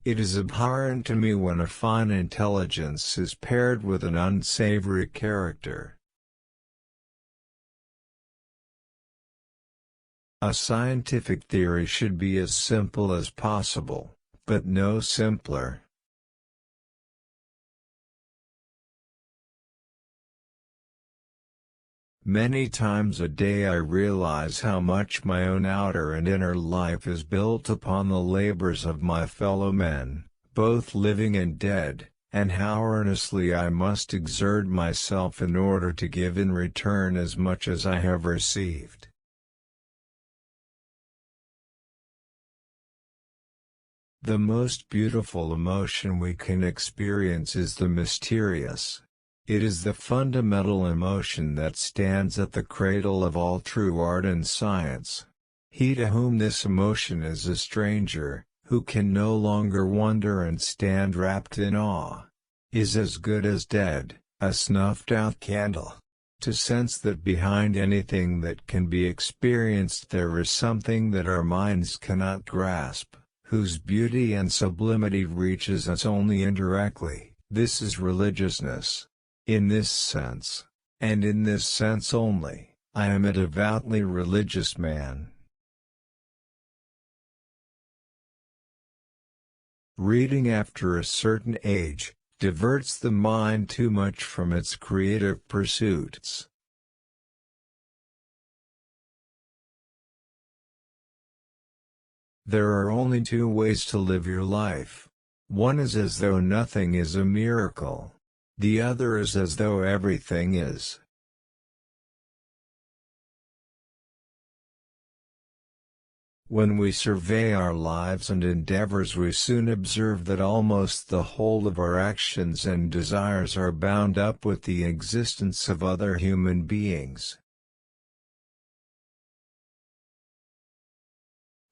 It is abhorrent to me when a fine intelligence is paired with an unsavory character. A scientific theory should be as simple as possible, but no simpler. Many times a day I realize how much my own outer and inner life is built upon the labors of my fellow men, both living and dead, and how earnestly I must exert myself in order to give in return as much as I have received. The most beautiful emotion we can experience is the mysterious. It is the fundamental emotion that stands at the cradle of all true art and science. He to whom this emotion is a stranger, who can no longer wonder and stand wrapped in awe, is as good as dead, a snuffed-out candle. To sense that behind anything that can be experienced there is something that our minds cannot grasp, whose beauty and sublimity reaches us only indirectly, this is religiousness. In this sense, and in this sense only, I am a devoutly religious man. Reading after a certain age diverts the mind too much from its creative pursuits. There are only two ways to live your life. One is as though nothing is a miracle. The other is as though everything is. When we survey our lives and endeavors we soon observe that almost the whole of our actions and desires are bound up with the existence of other human beings.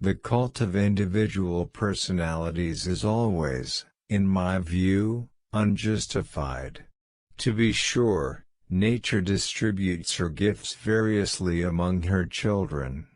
The cult of individual personalities is always, in my view, unjustified. To be sure, nature distributes her gifts variously among her children.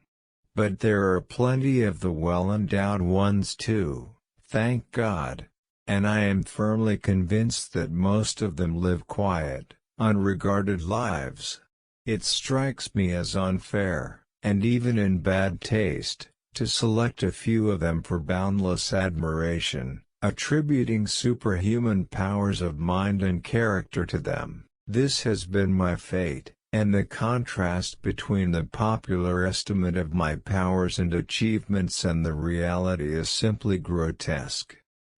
But there are plenty of the well-endowed ones too, thank God, and I am firmly convinced that most of them live quiet, unregarded lives. It strikes me as unfair, and even in bad taste, to select a few of them for boundless admiration, attributing superhuman powers of mind and character to them. This has been my fate, and the contrast between the popular estimate of my powers and achievements and the reality is simply grotesque.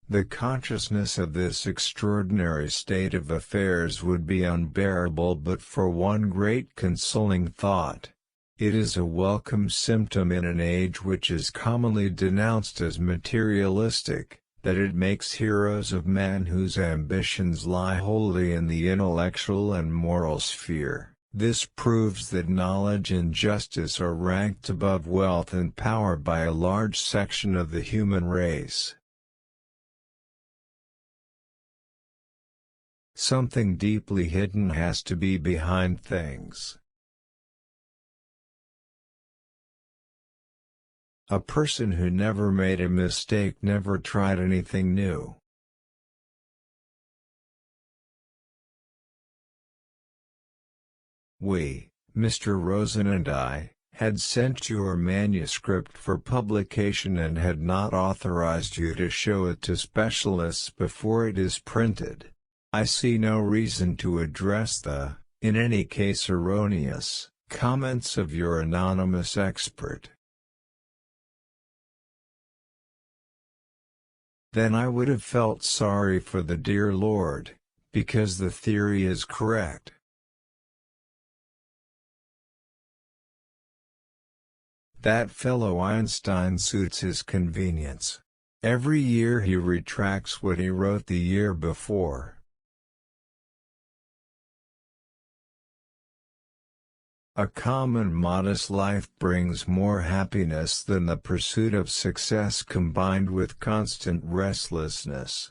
The consciousness of this extraordinary state of affairs would be unbearable but for one great consoling thought. It is a welcome symptom in an age which is commonly denounced as materialistic, that it makes heroes of men whose ambitions lie wholly in the intellectual and moral sphere. This proves that knowledge and justice are ranked above wealth and power by a large section of the human race. Something deeply hidden has to be behind things. A person who never made a mistake never tried anything new. We, Mr. Rosen and I, had sent your manuscript for publication and had not authorized you to show it to specialists before it is printed. I see no reason to address the, in any case erroneous, comments of your anonymous expert. Then I would have felt sorry for the dear Lord, because the theory is correct. That fellow Einstein suits his convenience. Every year he retracts what he wrote the year before. A common modest life brings more happiness than the pursuit of success combined with constant restlessness.